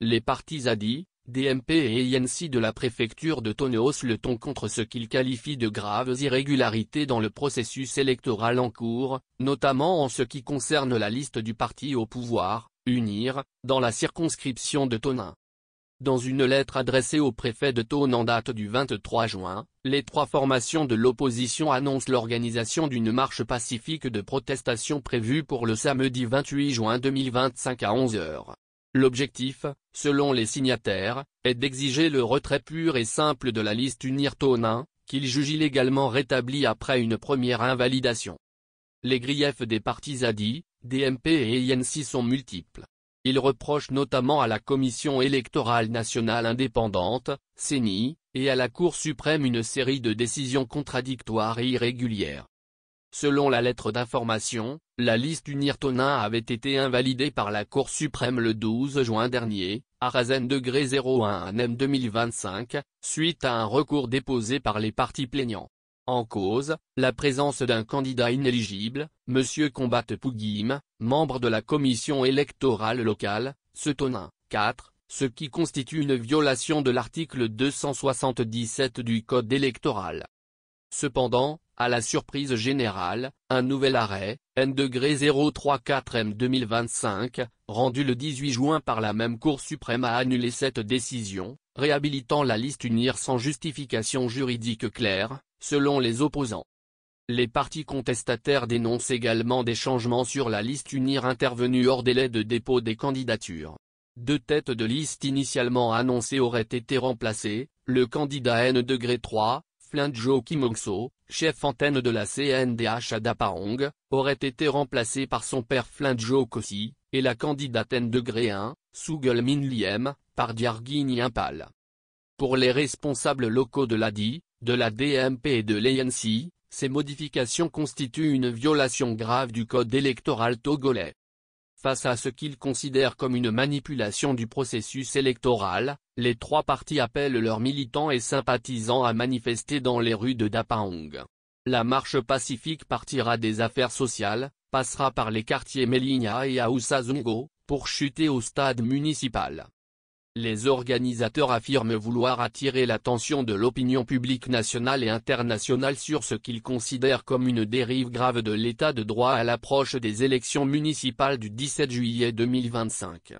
les partis ZADI, DMP et INC de la préfecture de Tone haussent le ton contre ce qu'ils qualifient de graves irrégularités dans le processus électoral en cours, notamment en ce qui concerne la liste du parti au pouvoir, UNIR, dans la circonscription de Tonneins. Dans une lettre adressée au préfet de Tone en date du 23 juin, les trois formations de l'opposition annoncent l'organisation d'une marche pacifique de protestation prévue pour le samedi 28 juin 2025 à 11 h. L'objectif, selon les signataires, est d'exiger le retrait pur et simple de la liste UNIR Tonneins, qu'ils jugent illégalement rétablie après une première invalidation. Les griefs des partis ZADI, DMP et INC sont multiples. Ils reprochent notamment à la Commission électorale nationale indépendante, CENI, et à la Cour suprême une série de décisions contradictoires et irrégulières. Selon la lettre d'information, la liste UNIR Tonneins avait été invalidée par la Cour suprême le 12 juin dernier, à Razen °01 NM 2025, suite à un recours déposé par les partis plaignants. En cause, la présence d'un candidat inéligible, M. Combat Pouguim, membre de la commission électorale locale, Tonneins 4, ce qui constitue une violation de l'article 277 du Code électoral. Cependant, à la surprise générale, un nouvel arrêt, N°034 M 2025, rendu le 18 juin par la même Cour suprême a annulé cette décision, réhabilitant la liste UNIR sans justification juridique claire, selon les opposants. Les partis contestataires dénoncent également des changements sur la liste UNIR intervenus hors délai de dépôt des candidatures. Deux têtes de liste initialement annoncées auraient été remplacées, le candidat N°3, Flintjo Kimongso, chef antenne de la CNDH à Dapahong, aurait été remplacé par son père Flintjo Kosi, et la candidate N°1, Sugul Min Liem, par Diargini Impal. Pour les responsables locaux de l'ADI, de la DMP et de l'ANC, ces modifications constituent une violation grave du code électoral togolais. Face à ce qu'ils considèrent comme une manipulation du processus électoral, les trois partis appellent leurs militants et sympathisants à manifester dans les rues de Dapahong. La marche pacifique partira des affaires sociales, passera par les quartiers Meligna et Aoussa Zongo, pour chuter au stade municipal. Les organisateurs affirment vouloir attirer l'attention de l'opinion publique nationale et internationale sur ce qu'ils considèrent comme une dérive grave de l'état de droit à l'approche des élections municipales du 17 juillet 2025.